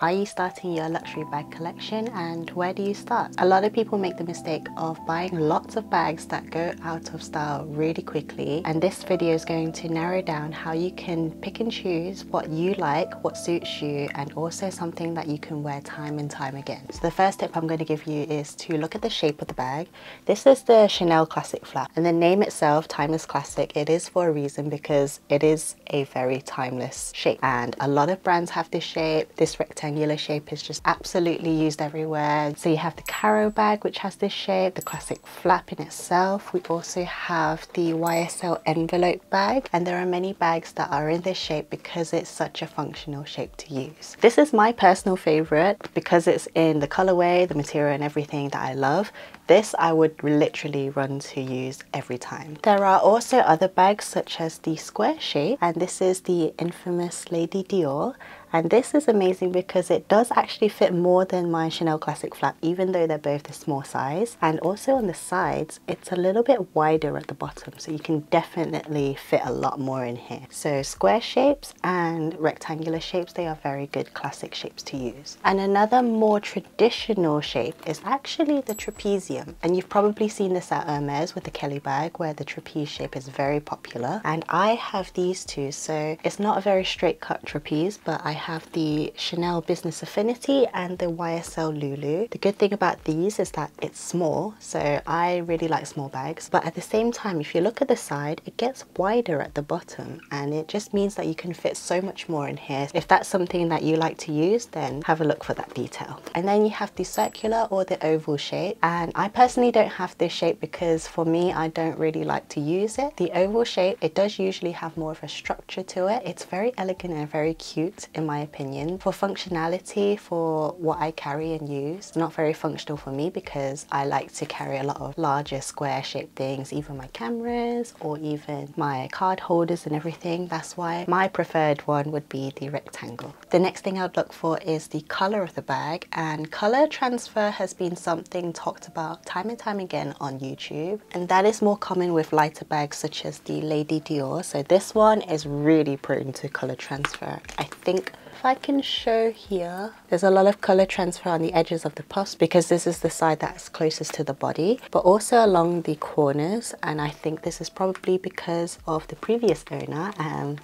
Are you starting your luxury bag collection, and where do you start? A lot of people make the mistake of buying lots of bags that go out of style really quickly, and this video is going to narrow down how you can pick and choose what you like, what suits you, and also something that you can wear time and time again. So the first tip I'm going to give you is to look at the shape of the bag. This is the Chanel Classic flap, and the name itself, Timeless Classic, it is for a reason because it is a very timeless shape, and a lot of brands have this shape. This rectangular shape is just absolutely used everywhere. So you have the Caro bag, which has this shape, the classic flap in itself. We also have the YSL envelope bag, and there are many bags that are in this shape because it's such a functional shape to use. This is my personal favorite because it's in the colorway, the material, and everything that I love. This I would literally run to use every time. There are also other bags such as the square shape, and this is the infamous Lady Dior. And this is amazing because it does actually fit more than my Chanel Classic flap, even though they're both a small size. And also on the sides, it's a little bit wider at the bottom, so you can definitely fit a lot more in here. So square shapes and rectangular shapes, they are very good classic shapes to use. And another more traditional shape is actually the trapezium. And you've probably seen this at Hermes with the Kelly bag, where the trapeze shape is very popular. And I have these two, so it's not a very straight cut trapeze, but I have the Chanel Business Affinity and the YSL Lulu. The good thing about these is that it's small, so I really like small bags, but at the same time, if you look at the side, it gets wider at the bottom, and it just means that you can fit so much more in here. If that's something that you like to use, then have a look for that detail. And then you have the circular or the oval shape, and I personally don't have this shape because for me, I don't really like to use it. The oval shape, it does usually have more of a structure to it. It's very elegant and very cute in my opinion. For functionality, for what I carry and use, not very functional for me because I like to carry a lot of larger square shaped things, even my cameras or even my card holders and everything. That's why my preferred one would be the rectangle. The next thing I'd look for is the color of the bag, and color transfer has been something talked about time and time again on YouTube, and that is more common with lighter bags such as the Lady Dior. So this one is really prone to color transfer. I think if I can show here, there's a lot of color transfer on the edges of the puffs because this is the side that's closest to the body, but also along the corners, and I think this is probably because of the previous owner.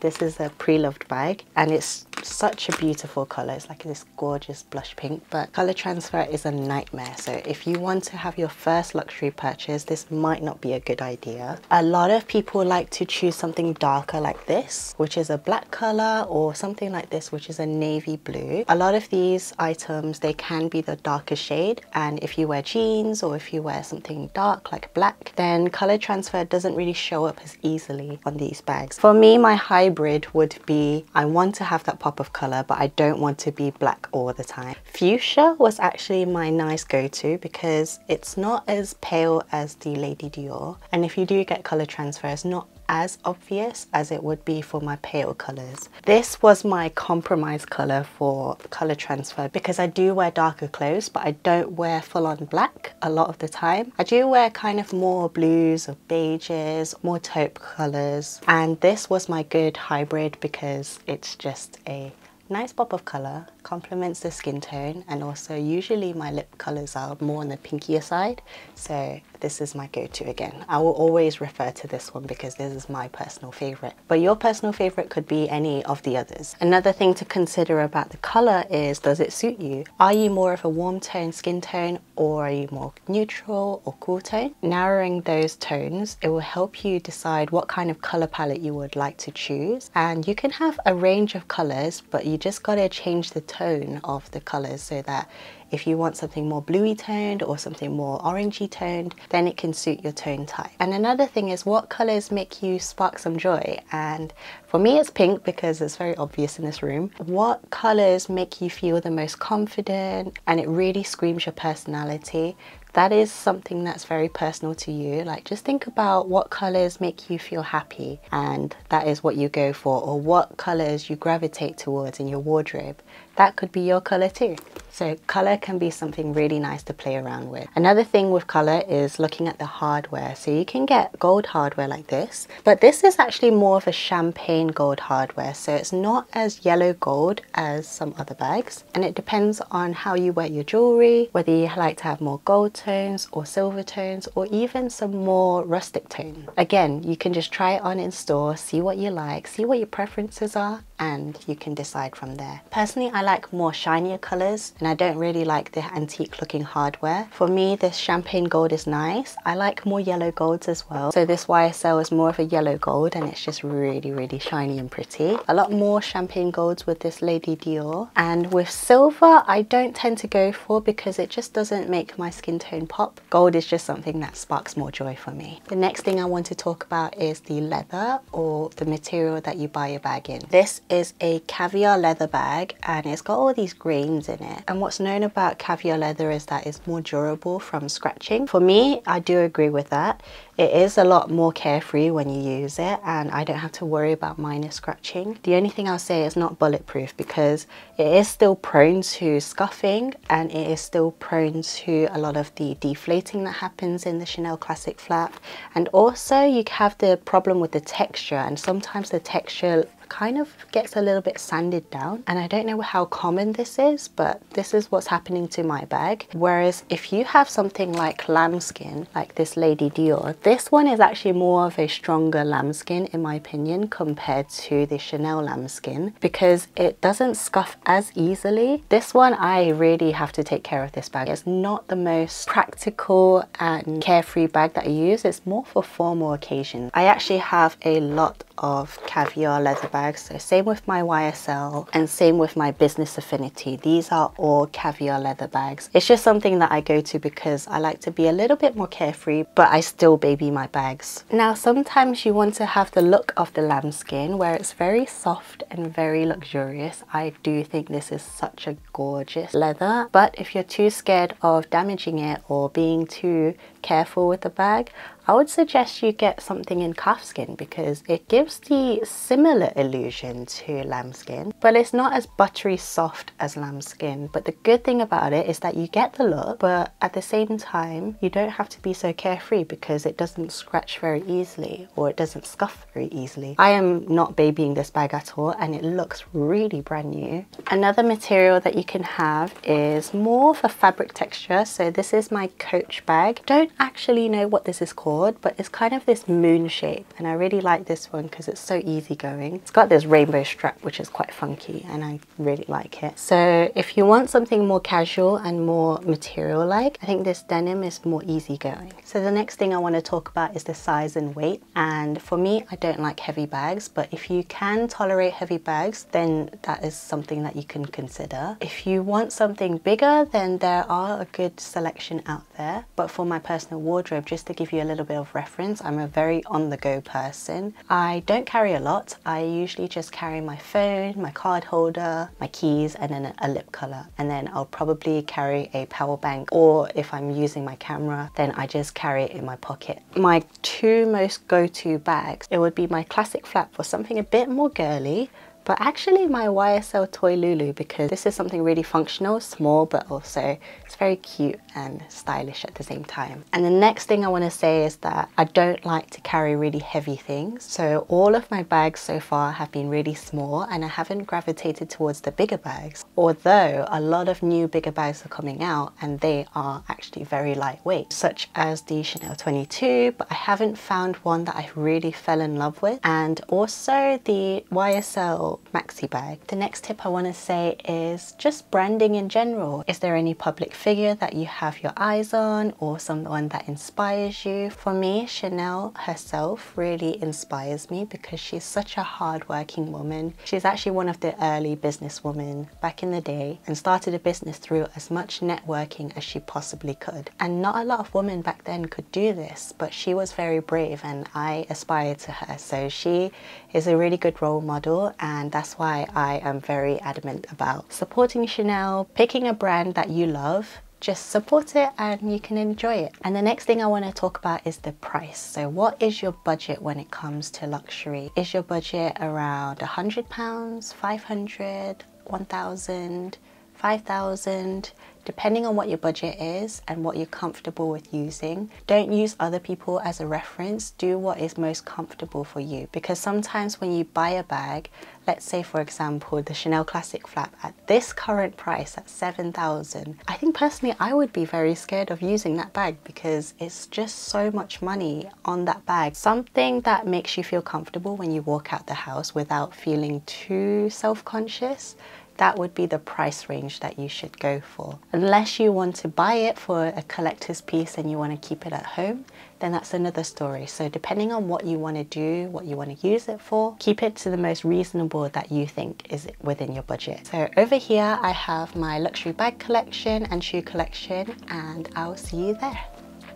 This is a pre-loved bag, and it's such a beautiful color. It's like this gorgeous blush pink, but color transfer is a nightmare. So if you want to have your first luxury purchase, this might not be a good idea. A lot of people like to choose something darker like this, which is a black color, or something like this, which is a navy blue. A lot of these items, they can be the darker shade, and if you wear jeans or if you wear something dark like black, then color transfer doesn't really show up as easily on these bags. For me, my hybrid would be, I want to have that pop of color, but I don't want to be black all the time. Fuchsia was actually my nice go-to because it's not as pale as the Lady Dior, and if you do get color transfer, it's not as obvious as it would be for my pale colors. This was my compromise color for color transfer because I do wear darker clothes, but I don't wear full-on black a lot of the time. I do wear kind of more blues or beiges, more taupe colors, and this was my good hybrid because it's just a nice pop of color, complements the skin tone, and also usually my lip colors are more on the pinkier side, so this is my go-to again. I will always refer to this one because this is my personal favorite, but your personal favorite could be any of the others. Another thing to consider about the color is, does it suit you? Are you more of a warm tone skin tone, or are you more neutral or cool tone? Narrowing those tones, it will help you decide what kind of color palette you would like to choose, and you can have a range of colors, but you just got to change the tone of the colors so that if you want something more bluey toned or something more orangey toned, then it can suit your tone type. And another thing is, what colors make you spark some joy? And for me, it's pink because it's very obvious in this room. What colors make you feel the most confident and it really screams your personality? That is something that's very personal to you. Like, just think about what colors make you feel happy, and that is what you go for, or what colors you gravitate towards in your wardrobe. That could be your color too. So color can be something really nice to play around with. Another thing with color is looking at the hardware. So you can get gold hardware like this, but this is actually more of a champagne gold hardware. So it's not as yellow gold as some other bags. And it depends on how you wear your jewelry, whether you like to have more gold tones or silver tones, or even some more rustic tone. Again, you can just try it on in store, see what you like, see what your preferences are, and you can decide from there. Personally, I like more shinier colors, and I don't really like the antique looking hardware. For me, this champagne gold is nice. I like more yellow golds as well. So this YSL is more of a yellow gold, and it's just really shiny and pretty. A lot more champagne golds with this Lady Dior. And with silver, I don't tend to go for because it just doesn't make my skin tone pop. Gold is just something that sparks more joy for me. The next thing I want to talk about is the leather, or the material that you buy your bag in. This is a caviar leather bag, and it's got all these grains in it. And what's known about caviar leather is that it's more durable from scratching. For me, I do agree with that. It is a lot more carefree when you use it, and I don't have to worry about minor scratching. The only thing I'll say is not bulletproof, because it is still prone to scuffing, and it is still prone to a lot of the deflating that happens in the Chanel Classic flap. And also you have the problem with the texture, and sometimes the texture kind of gets a little bit sanded down, and I don't know how common this is, but this is what's happening to my bag. Whereas if you have something like lambskin, like this Lady Dior, this one is actually more of a stronger lambskin in my opinion compared to the Chanel lambskin, because it doesn't scuff as easily. This one, I really have to take care of this bag. It's not the most practical and carefree bag that I use. It's more for formal occasions. I actually have a lot of caviar leather bags, so same with my YSL and same with my Business Affinity. These are all caviar leather bags. It's just something that I go to because I like to be a little bit more carefree, but I still baby my bags. Now sometimes you want to have the look of the lambskin where it's very soft and very luxurious. I do think this is such a gorgeous leather, but if you're too scared of damaging it or being too careful with the bag, I would suggest you get something in calfskin, because it gives the similar illusion to lambskin, but it's not as buttery soft as lambskin. But the good thing about it is that you get the look, but at the same time you don't have to be so carefree because it doesn't scratch very easily, or it doesn't scuff very easily. I am not babying this bag at all, and it looks really brand new. Another material that you can have is more of a fabric texture. So this is my Coach bag. Don't actually know what this is called, but it's kind of this moon shape, and I really like this one because it's so easygoing. It's got this rainbow strap which is quite funky, and I really like it. So if you want something more casual and more material like, I think this denim is more easygoing. So the next thing I want to talk about is the size and weight. And for me, I don't like heavy bags, but if you can tolerate heavy bags, then that is something that you can consider. If you want something bigger, then there are a good selection out there, but for my personal wardrobe, just to give you a little bit of reference, I'm a very on-the-go person. I don't carry a lot. I usually just carry my phone, my card holder, my keys, and then a lip color. And then I'll probably carry a power bank, or if I'm using my camera, then I just carry it in my pocket. My two most go-to bags, it would be my Classic flap for something a bit more girly, but actually my YSL Toy Lulu, because this is something really functional, small, but also it's very cute and stylish at the same time. And the next thing I want to say is that I don't like to carry really heavy things. So all of my bags so far have been really small, and I haven't gravitated towards the bigger bags. Although a lot of new bigger bags are coming out, and they are actually very lightweight, such as the Chanel 22, but I haven't found one that I really fell in love with. And also the YSL maxi bag. The next tip I want to say is just branding in general. Is there any public figure that you have your eyes on, or someone that inspires you? For me, Chanel herself really inspires me because she's such a hard-working woman. She's actually one of the early businesswomen back in the day, and started a business through as much networking as she possibly could. And not a lot of women back then could do this, but she was very brave, and I aspire to her. So she is a really good role model, and that's why I am very adamant about supporting Chanel. Picking a brand that you love, just support it and you can enjoy it. And the next thing I want to talk about is the price. So what is your budget when it comes to luxury? Is your budget around £100, 500, 1,000, 5,000, depending on what your budget is and what you're comfortable with using. Don't use other people as a reference. Do what is most comfortable for you, because sometimes when you buy a bag, let's say for example the Chanel Classic Flap at this current price at 7,000, I think personally I would be very scared of using that bag because it's just so much money on that bag. Something that makes you feel comfortable when you walk out the house without feeling too self-conscious, that would be the price range that you should go for. Unless you want to buy it for a collector's piece and you want to keep it at home, then that's another story. So depending on what you want to do, what you want to use it for, keep it to the most reasonable that you think is within your budget. So over here I have my luxury bag collection and shoe collection, and I'll see you there.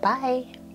Bye!